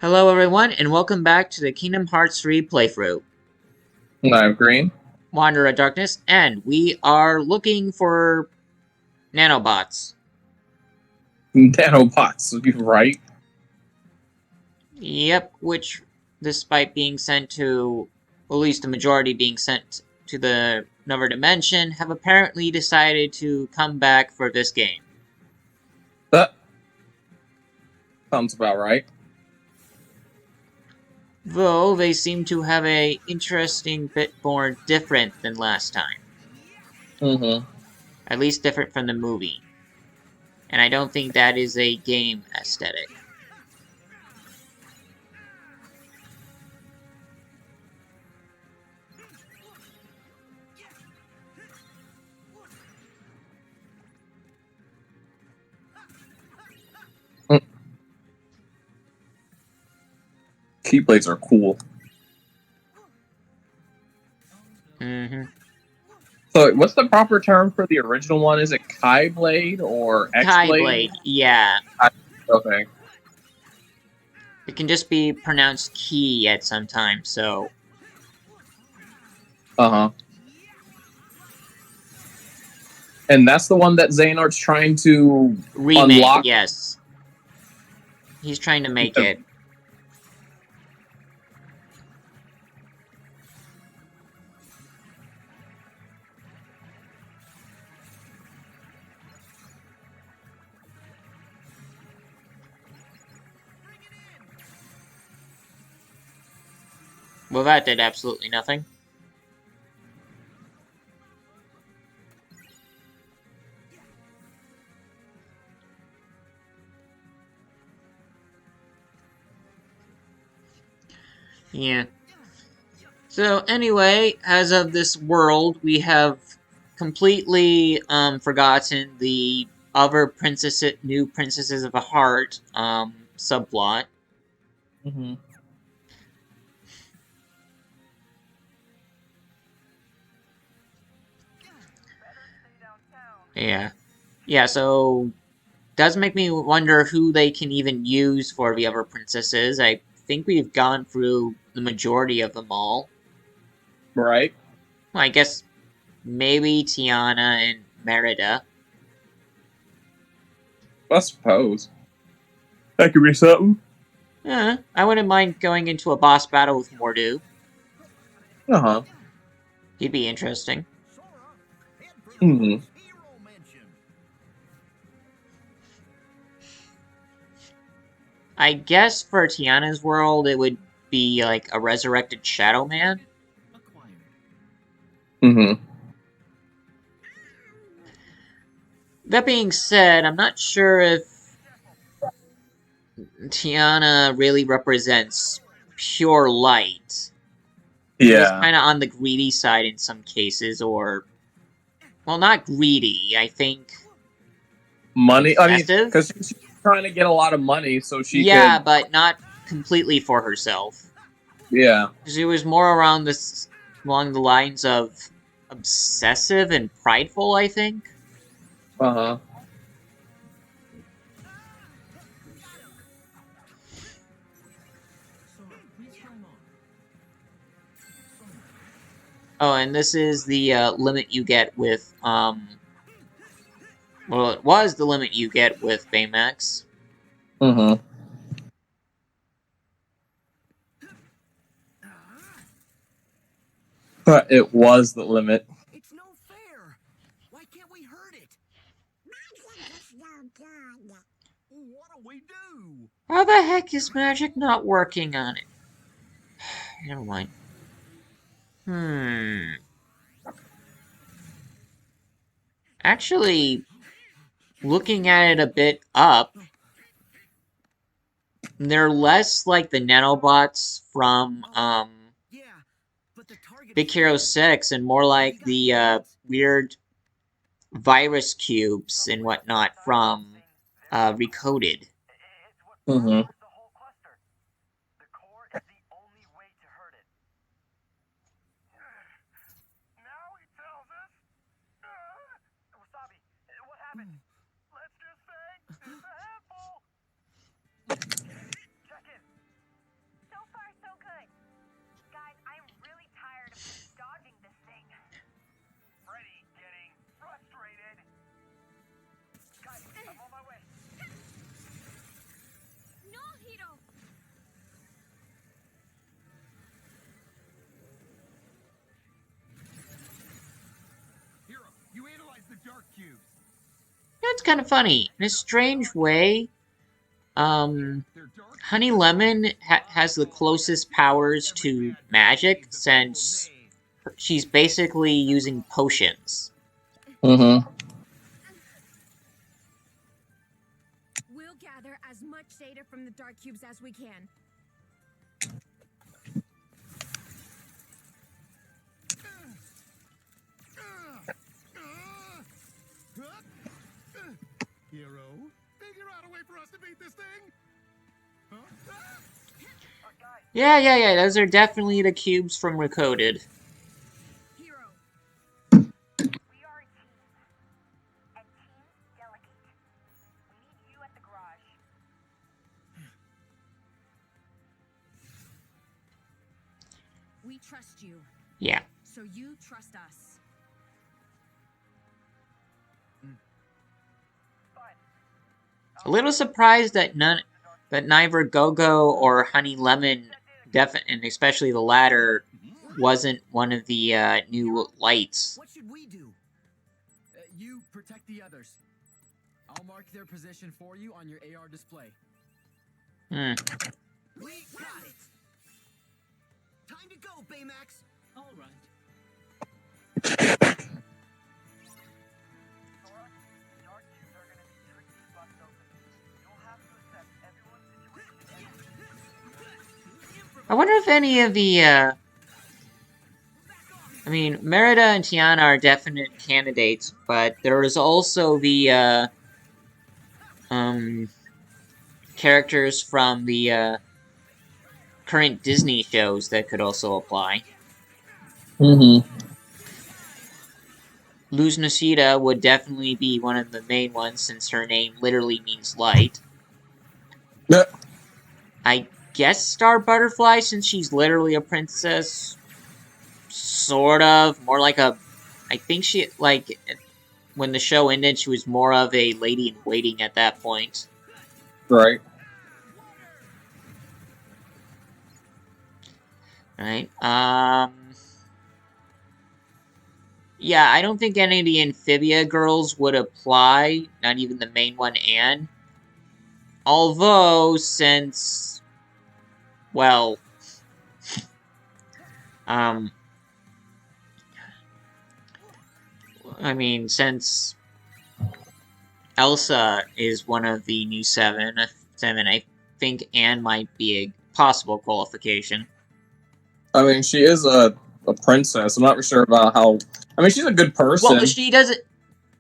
Hello everyone, and welcome back to the Kingdom Hearts 3 playthrough. I'm green. Wanderer of Darkness, and we are looking for nanobots. Nanobots, right? Yep, which, despite being sent to, at least the majority being sent to the another dimension, have apparently decided to come back for this game. That sounds about right. Though they seem to have a interesting bit more different than last time. Mm-hmm. At least different from the movie. And I don't think that is a game aesthetic. Keyblades are cool. Mm-hmm. So, what's the proper term for the original one? Is it Kai Blade or X Kai Blade? Blade, yeah. Okay. It can just be pronounced key at some time, so... Uh-huh. And that's the one that Xehanort's trying to Remake, unlock? yes. He's trying to make it. Well, that did absolutely nothing. Yeah. So, anyway, as of this world, we have completely forgotten the other new princesses of the heart subplot. Mm-hmm. Yeah. Yeah, so does make me wonder who they can even use for the other princesses. I think we've gone through the majority of them all. Right? Well, I guess maybe Tiana and Merida. I suppose. That could be something. I wouldn't mind going into a boss battle with Mordu. Uh-huh. He'd be interesting. Mm-hmm. I guess for Tiana's world, it would be like a resurrected Shadow Man. Mm-hmm. That being said, I'm not sure if Tiana really represents pure light. She was Yeah. kind of on the greedy side in some cases, or... Well, not greedy, I think... Money. I mean, Obsessive? because she's trying to get a lot of money so she Yeah, could... but not completely for herself. Yeah. She was more around this... along the lines of... obsessive and prideful, I think? Uh-huh. Oh, and this is the limit you get with, well, it was the limit you get with Baymax. Mm-hmm. But it was the limit. It's no fair. Why can't we hurt it? What do we do? How the heck is magic not working on it? Never mind. Actually, looking at it a bit up, they're less like the nanobots from, Yeah, but the target Big Hero 6 and more like the, weird virus cubes and whatnot from, Recoded. Mm-hmm. dark cubes. That's kind of funny. In a strange way, They're dark. Honey Lemon has the closest powers to magic since she's basically using potions. Mm-hmm. We'll gather as much data from the dark cubes as we can. Hiro, figure out a way for us to beat this thing. Yeah. Those are definitely the cubes from Recoded. Hero, We are a team. And teams delegate. We need you at the garage. we trust you, Yeah. so you trust us. A little surprised that neither Go-Go or Honey Lemon, and especially the latter, wasn't one of the new lights. What should we do? You protect the others. I'll mark their position for you on your AR display. Hmm. We got it. Time to go, Baymax. All right. Sora, dark cubes are gonna be tricky to bust open. You'll have to assess everyone's situation. I wonder if any of the, I mean, Merida and Tiana are definite candidates, but there is also the, characters from the, current Disney shows that could also apply. Mm-hmm. Luz Nishida would definitely be one of the main ones since her name literally means light. Yep. I guess Star Butterfly since she's literally a princess. Sort of. More like a... I think she, like, when the show ended, she was more of a lady-in-waiting at that point. Right. Right? Yeah, I don't think any of the Amphibia girls would apply. Not even the main one, Anne. Although, since... Well... I mean, since... Elsa is one of the new seven, I think Anne might be a possible qualification. I mean, she is a princess. I'm not sure about how... I mean, she's a good person. Well, she doesn't...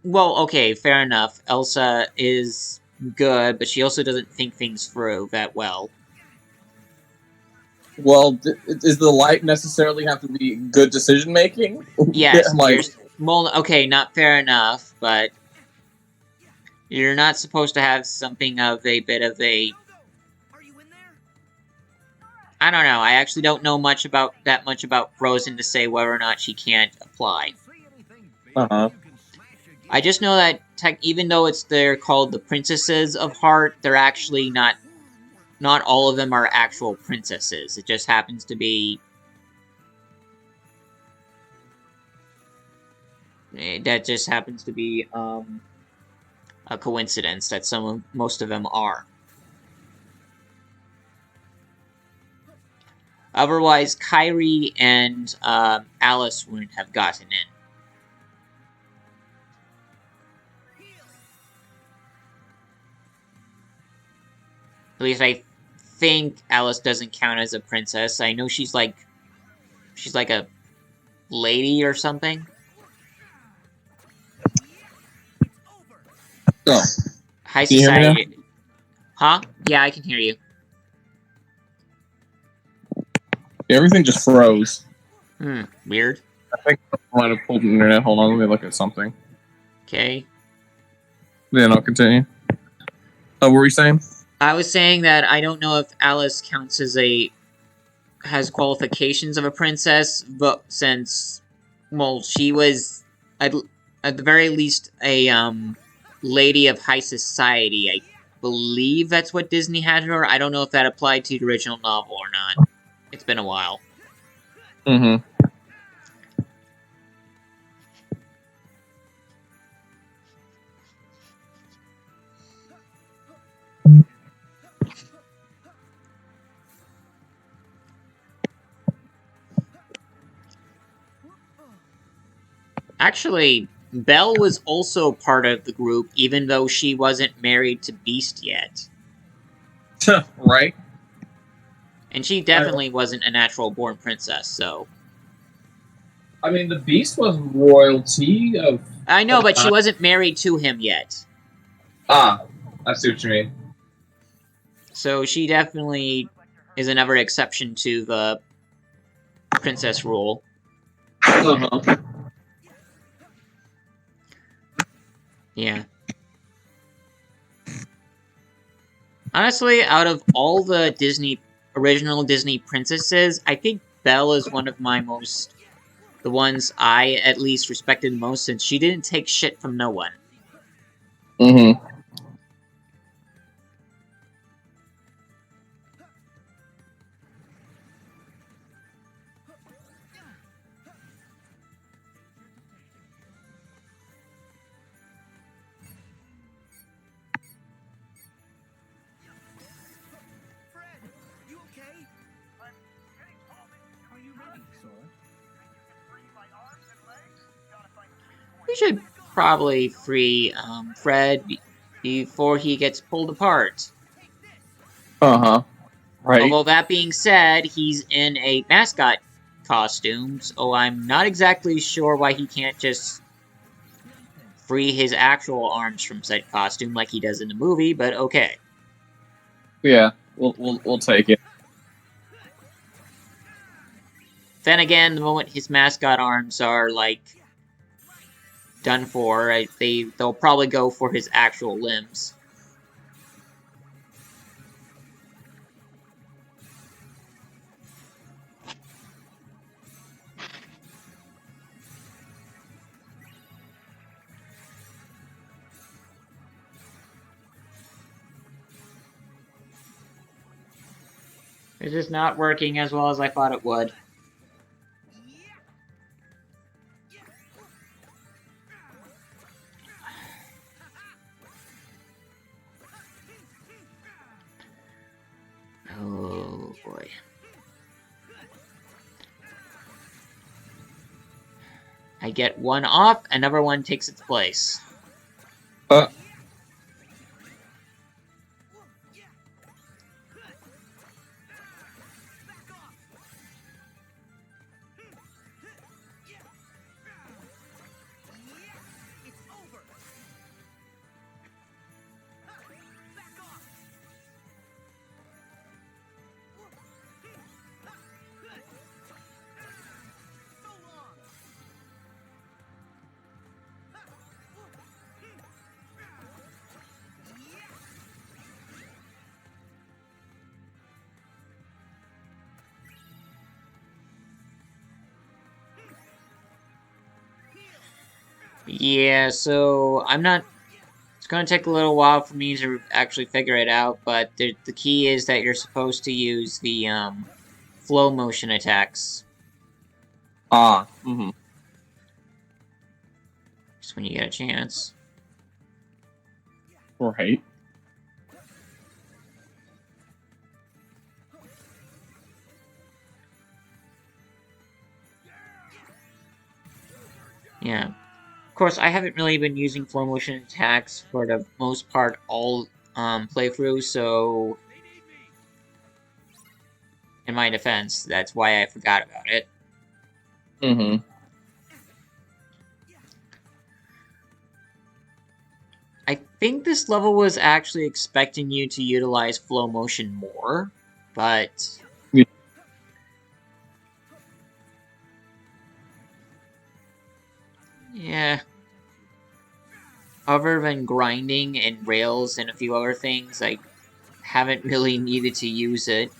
Well, okay, fair enough. Elsa is good, but she also doesn't think things through that well. Well, does the light necessarily have to be good decision-making? Yes, Yeah, like... well, okay, not fair enough, but... You're not supposed to have something of a bit of a... Are you in there? I don't know, I actually don't know that much about Frozen to say whether or not she can't apply. Uh-huh. I just know that even though they're called the Princesses of Heart, they're actually not all of them are actual princesses. It just happens to be... That just happens to be, a coincidence that most of them are. Otherwise, Kyrie and Alice wouldn't have gotten in. At least I think Alice doesn't count as a princess. I know she's like a lady or something. Oh. High Can you hear me now? society. Huh? Yeah, I can hear you. Everything just froze. Weird. I think I might have pulled the internet. Hold on, let me look at something. Okay. Then I'll continue. What were you saying? I was saying that I don't know if Alice counts as has qualifications of a princess, but since, well, she was at the very least a lady of high society. I believe that's what Disney had her. I don't know if that applied to the original novel or not. It's been a while. Mm-hmm. Actually, Belle was also part of the group, even though she wasn't married to Beast yet. Right? And she definitely wasn't a natural-born princess, so... I mean, the Beast was royalty of... I know, but she wasn't married to him yet. Ah, I see what you mean. So she definitely is another exception to the princess rule. Uh-huh. Yeah. Honestly, out of all the original Disney princesses, I think Belle is one of the ones I at least respected most, since she didn't take shit from no one. Mm-hmm. Fred, you okay? I'm getting palmy. Are you ready, Sora? Think you can free my arms and legs? Gotta find the weak point. We should probably free Fred before he gets pulled apart. Uh-huh. Right? Although that being said, he's in a mascot costume, so I'm not exactly sure why he can't just free his actual arms from said costume like he does in the movie, but okay. Yeah, we'll take it. Then again, the moment his mascot arms are, like, done for, they'll probably go for his actual limbs. It's just not working as well as I thought it would. Oh boy. I get one off, another one takes its place. Uh, It's over. Back off. So long. Yeah, so I'm not... It's gonna take a little while for me to actually figure it out, but the key is that you're supposed to use the, flow motion attacks. mm-hmm. Just when you get a chance. Right. Yeah. Of course, I haven't really been using flow motion attacks for the most part all playthroughs, so in my defense, that's why I forgot about it. Mm-hmm. I think this level was actually expecting you to utilize flow motion more, but... Yeah. Yeah. Other than grinding and rails and a few other things, I haven't really needed to use it.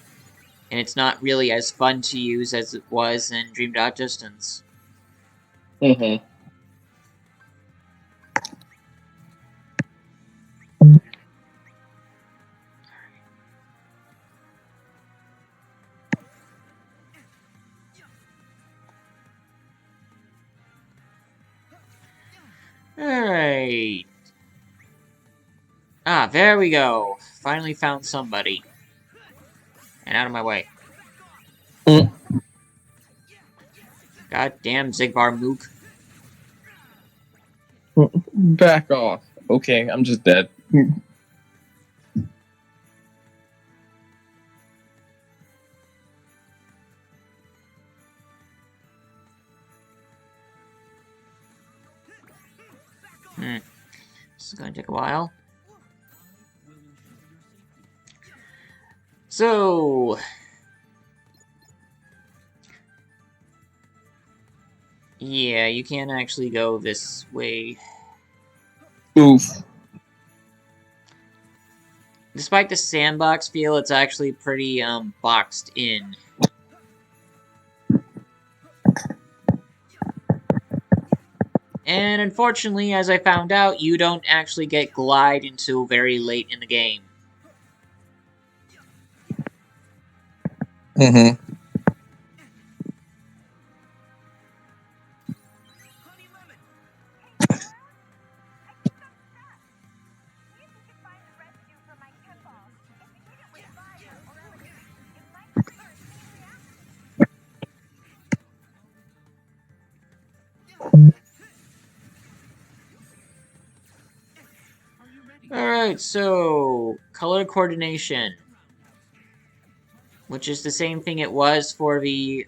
And it's not really as fun to use as it was in Dream Dot Distance. Mm-hmm. Alright. Ah, there we go. Finally found somebody. And out of my way. Mm. Goddamn Zigbar Mook. Back off. Okay, I'm just dead. This is going to take a while. So... yeah, you can't actually go this way. Oof. Despite the sandbox feel, it's actually pretty, boxed in. And unfortunately, as I found out, you don't actually get glide until very late in the game. Mm-hmm. Honey Lemon! Hey, Hiro? I think I'm stuck. See if you can find the residue from my chem balls. If you hit it with fire or electricity, it might trigger a chain reaction. Alright, so... color coordination. Which is the same thing it was for the,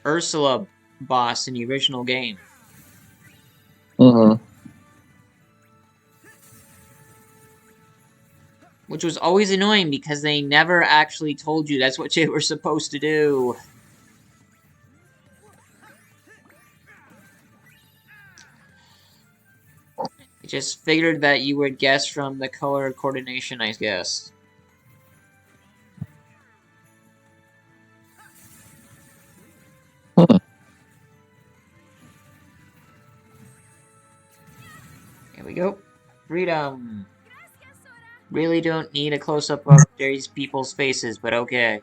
Ursula boss in the original game. Mm-hmm. Which was always annoying because they never actually told you that's what you were supposed to do. I just figured that you would guess from the color coordination, I guess. Here we go. Freedom. Really don't need a close-up of these people's faces, but okay.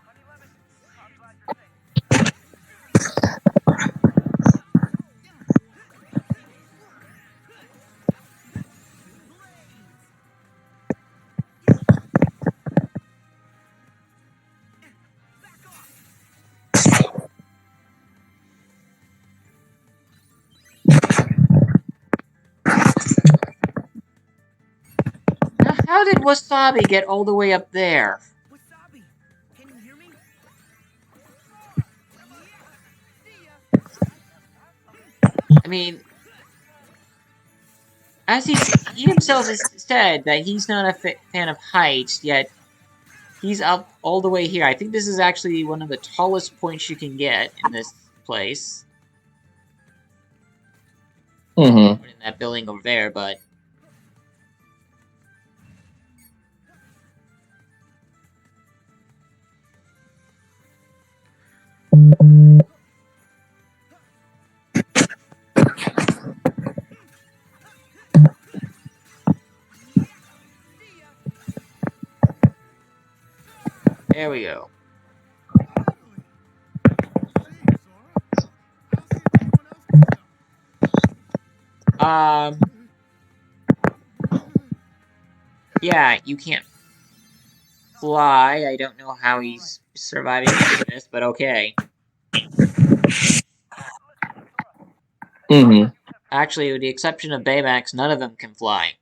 Honey Lemon, I'm glad you're safe. Now, how did Wasabi get all the way up there? Wasabi, can you hear me? I mean, as he himself has said that he's not a fan of heights, yet he's up all the way here. I think this is actually one of the tallest points you can get in this place. Mm-hmm. In that building over there, but... there we go. Yeah, you can't fly. I don't know how he's surviving this, but okay. Mm-hmm. Actually, with the exception of Baymax, none of them can fly.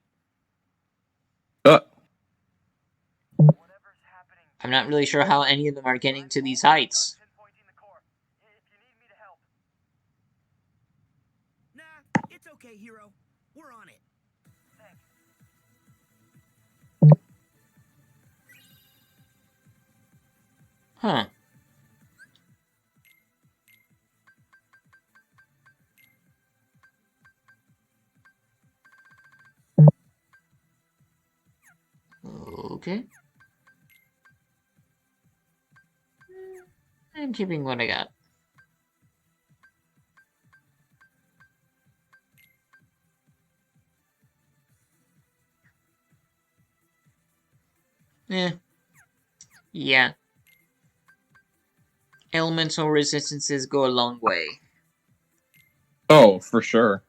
Whatever's happening, I'm not really sure how any of them are getting to these heights. pinpointing the core. If you need me to help. Nah, it's okay, Hiro. We're on it. Thanks. Huh. Okay. I'm keeping what I got. Eh. Yeah. Elemental resistances go a long way. Oh, for sure.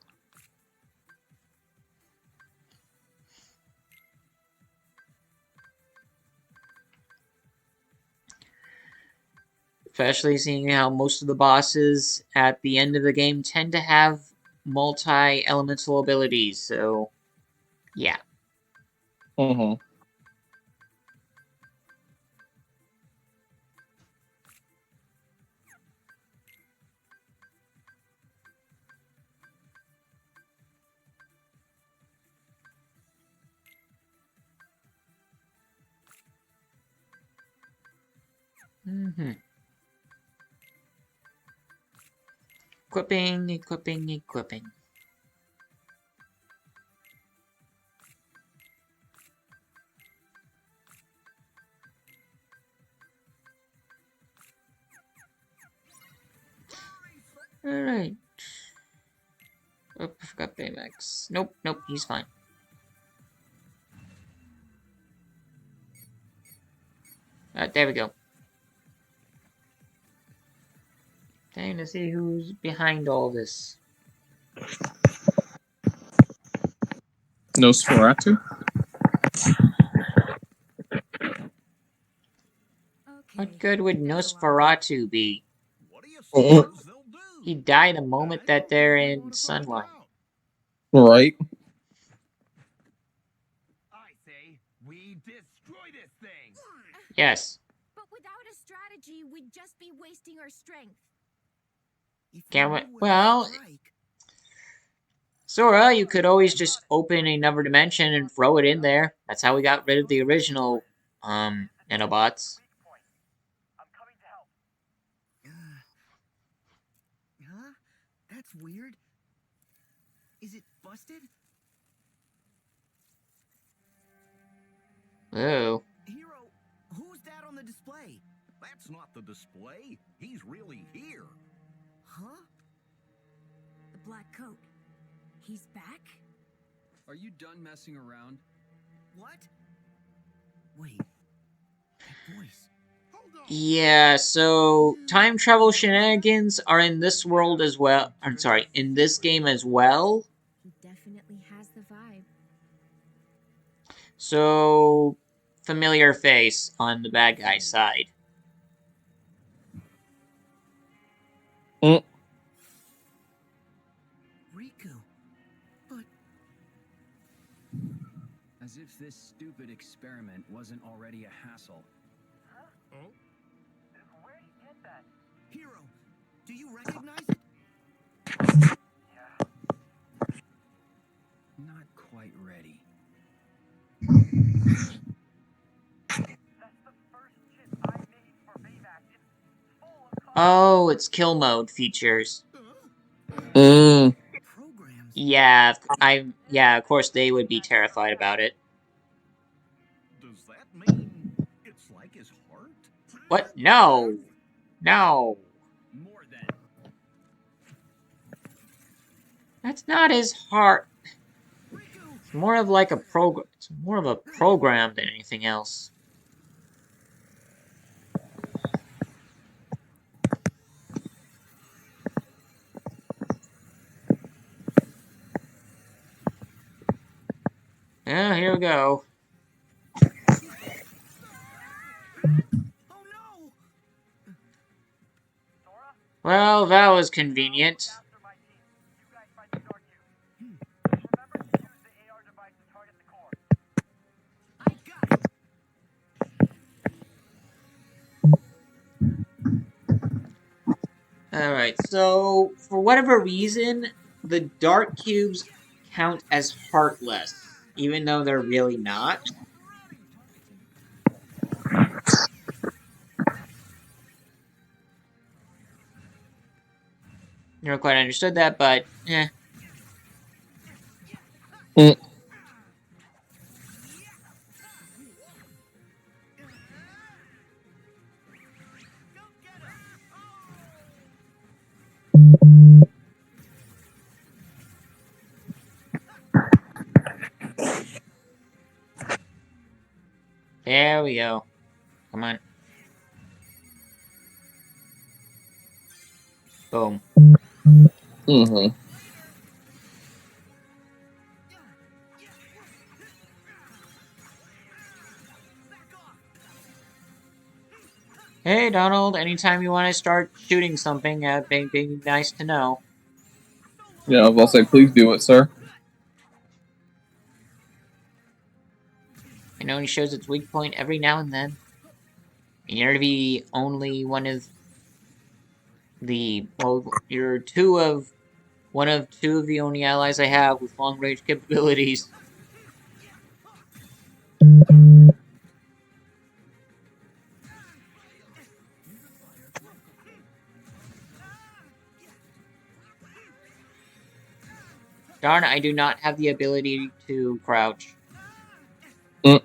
Especially seeing how most of the bosses at the end of the game tend to have multi-elemental abilities, so yeah. Mm-hmm. Mm-hmm. Equipping, equipping, equipping. Alright. Oh, I forgot Baymax. Nope, nope, he's fine. There we go. Time to see who's behind all this. Nosferatu? What good would Nosferatu be? What do you Mhm. suppose they'll do? He die the moment that they're in sunlight. Right. I say we destroy this thing. Yes. But without a strategy, we'd just be wasting our strength. If Can we we? knew where to Well, strike- Sora, you could always just open another dimension and throw it in there. That's how we got rid of the original, Nanobots. I'm coming to help. Huh? That's weird. Is it busted? Oh. Hiro, who's that on the display? That's not the display. He's really here. Huh? The black coat. He's back? Are you done messing around? What? Wait. That voice. Yeah, so time travel shenanigans are in this world as well. I'm sorry, in this game as well. He definitely has the vibe. So, familiar face on the bad guy side. Riku. But... As if this stupid experiment wasn't already a hassle. Where'd he get that? Hiro, do you recognize it? Yeah. Not quite ready. That's the first chip I made for Baymax. It's full of Oh, it's kill mode features. Mm. Programs. Yeah, of course they would be terrified about it. Does that mean it's like his heart? What? No. No. More than. That's not his heart. Riku! It's more of like a program. It's more of a program than anything else. Yeah, here we go. Oh no! Sora? Well, that was convenient. After my team. You guys fight the Dark Cube. Remember to use the AR device to target the core. I got it! Alright, so for whatever reason, the Dark Cubes count as heartless, even though they're really not. Never quite understood that, but eh. Mm. Go get him! There we go. Come on. Boom. Mm-hmm. Back off! Hey, Donald, anytime you want to start shooting something, it'd be nice to know. Yeah, I'll say, please do it, sir. It only shows its weak point every now and then. And you're to be only one of the, well, you're one of two of the only allies I have with long-range capabilities. Darn, I do not have the ability to crouch. Mm.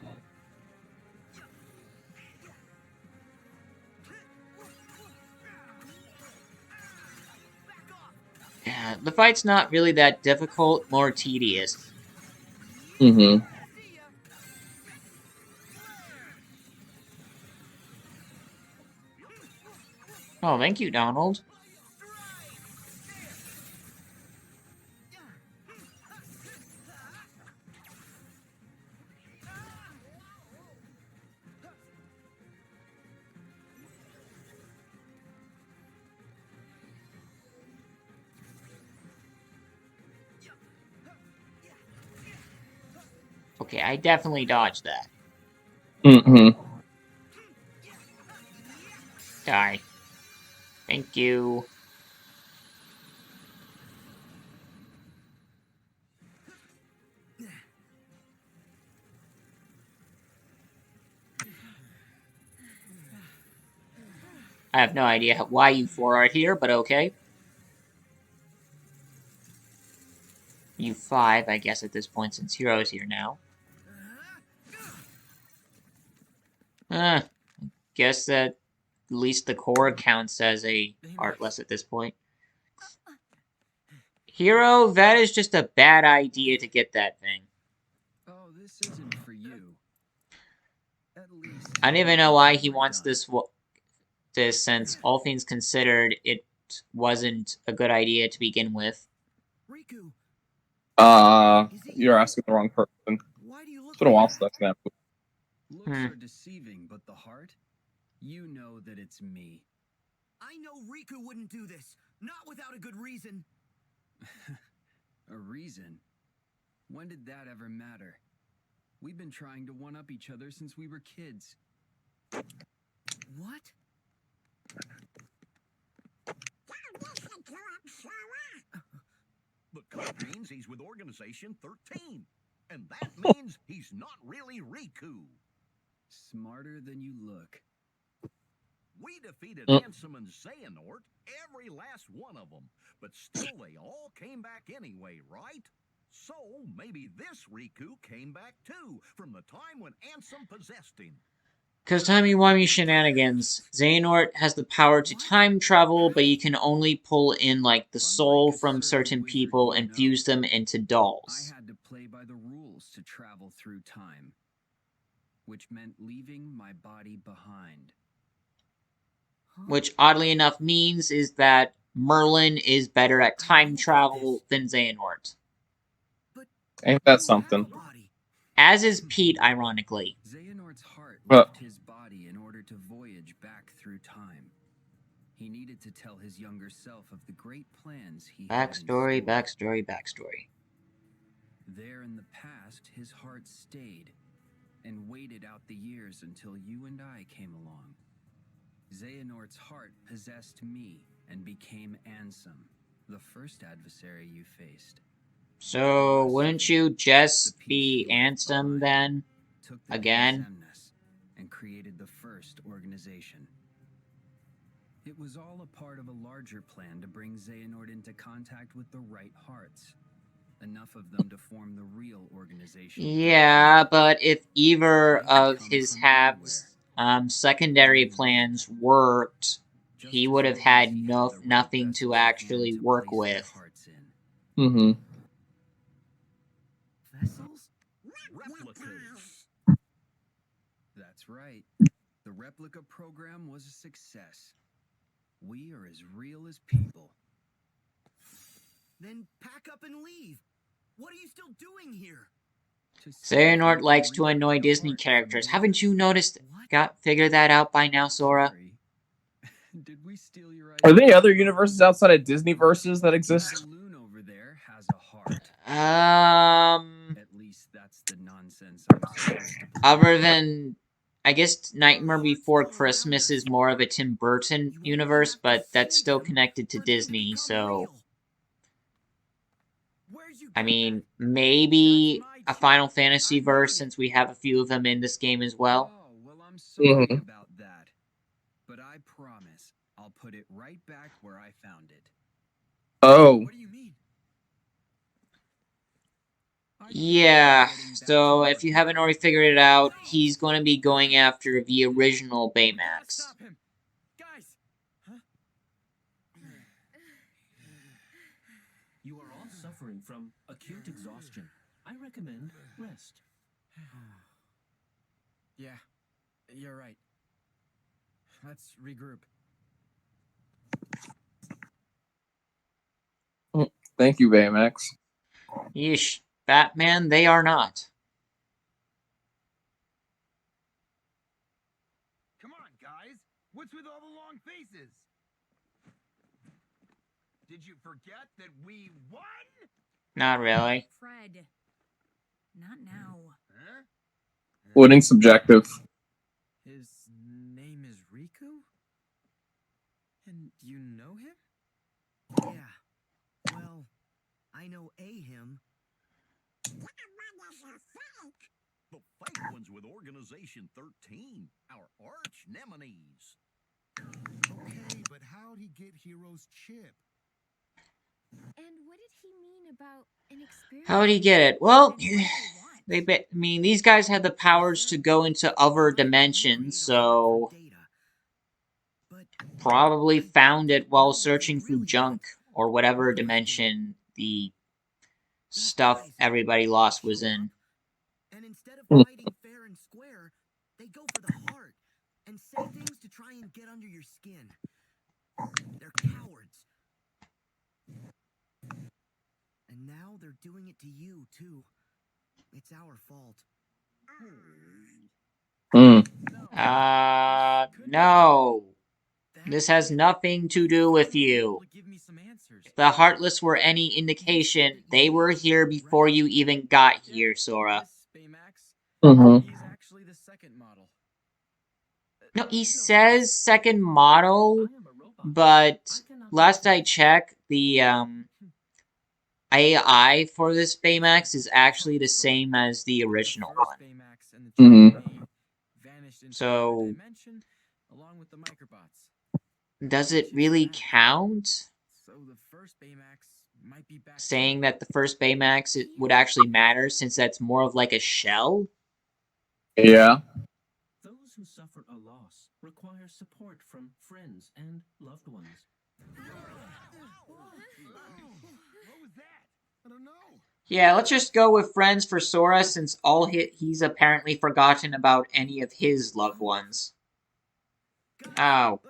Yeah, the fight's not really that difficult, more tedious. Mm-hmm. Oh, thank you, Donald. Okay, I definitely dodged that. Mm-hmm. Die. Thank you. I have no idea why you four are here, but okay. You five, I guess, at this point, since Hiro's here now. Guess that at least the core counts as a Artless at this point. Hiro, that is just a bad idea to get that thing. Oh, this isn't for you. At least I don't even know why he wants this, since all things considered, it wasn't a good idea to begin with. Riku, You're asking the wrong person. why do you look It's been a like while that? since I've seen that movie. looks are deceiving, but the heart, you know that it's me. I know Riku wouldn't do this. Not without a good reason. A reason? When did that ever matter? We've been trying to one-up each other since we were kids. What? The code means he's with Organization 13. And that means he's not really Riku. Smarter than you look. We defeated Mm. Ansem and Xehanort, every last one of them. But still, they all came back anyway, right? So, maybe this Riku came back too, from the time when Ansem possessed him. Because timey-wimey shenanigans. Xehanort has the power to time travel, but he can only pull in, like, the soul Unlike a from certain wizard people you and know, fuse them into I dolls. had to play by the rules to travel through time, which meant leaving my body behind. Which, oddly enough, means is that Merlin is better at time travel than Xehanort. But Ain't that you something? have a body. As is Pete, ironically. Xehanort's heart But- left his body in order to voyage back through time. He needed to tell his younger self of the great plans he had in Backstory, store. backstory, backstory. There in the past, his heart stayed and waited out the years until you and I came along. Xehanort's heart possessed me and became Ansem, the first adversary you faced. So, wouldn't you just be Ansem then? Took the Again? Ansemness and created the first organization. It was all a part of a larger plan to bring Xehanort into contact with the right hearts. Enough of them to form the real organization. Yeah, but if either They of come his from halves' secondary plans worked, Just he as would have long had as he no, the right nothing vessels to in hand actually to work place their with. hearts in. Mm-hmm. Vessels? Replicas. That's right. The replica program was a success. We are as real as people. Then pack up and leave. What are you still doing here? To see if Xehanort you likes can to annoy recreate a Disney heart from characters. your Haven't you noticed? What? Figured that out by now, Sora? story. Did we steal your Are there any idea? other universes outside of Disney verses that The exist? balloon over there has a heart. At least that's the nonsense I'm supposed to believe. Other than, I guess Nightmare Before Christmas is more of a Tim Burton universe, but that's still connected to Disney, so... I mean, maybe a Final Fantasy verse, since we have a few of them in this game as well. Oh, well, I'm sorry Mhm. about that. But I promise I'll put it right back where I found it. Oh. What do you mean? Yeah, so if you haven't already figured it out, he's going to be going after the original Baymax. Stop him. Guys. Huh? You are all suffering from acute exhaustion. I recommend rest. Yeah, you're right. Let's regroup. Thank you, Baymax. Yeesh, Batman, they are not. Come on, guys. What's with all the long faces? Did you forget that we won? Not really. Fred. Not now. Huh? Winning subjective. His name is Riku? And you know him? Yeah. Well, I know him. The fake ones with Organization 13, our arch nemesis. Okay, but how'd he get Hiro's chip? And what did he mean about an experience? How would he get it? Well, And what do they want? I mean, these guys had the powers to go into other dimensions, so probably found it while searching through junk or whatever dimension the stuff everybody lost was in. And instead of fighting fair and square, they go for the heart and say things to try and get under your skin. They're cowards. And now they're doing it to you, too. It's our fault. No. This has nothing to do with you. If the Heartless were any indication, they were here before you even got here, Sora. Mm-hmm. He's actually the second model. No, he says second model, but last I checked, the AI for this Baymax is actually the same as the original one. Mm-hmm. So, Along with the microbots. does it really count? So the first Baymax might be back. Saying that the first Baymax would actually matter, since that's more of like a shell? Yeah. Those who suffer a loss require support from friends and loved ones. What was that? I don't know. Yeah, let's just go with friends for Sora, since he's apparently forgotten about any of his loved ones. Ow.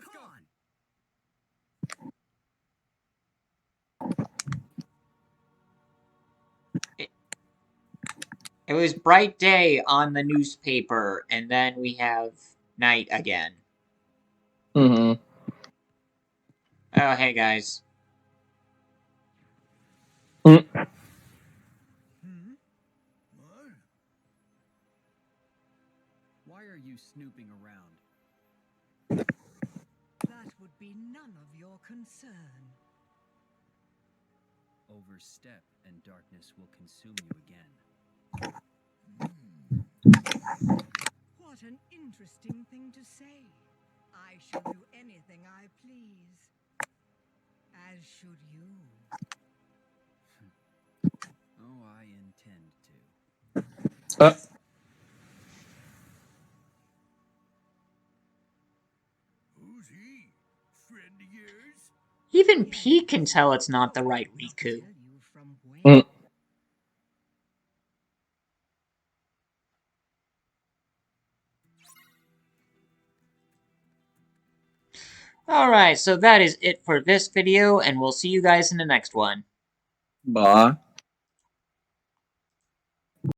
It was bright day on the newspaper, and then we have night again. Mm-hmm. Oh, hey guys. What? Why are you snooping around? That would be none of your concern. Overstep and darkness will consume you again. What an interesting thing to say. I shall do anything I please. As should you. Oh, I intend to. Who's he? Friend of yours? Even Pete can tell it's not the right Riku. Alright, so that is it for this video, and we'll see you guys in the next one. Bye.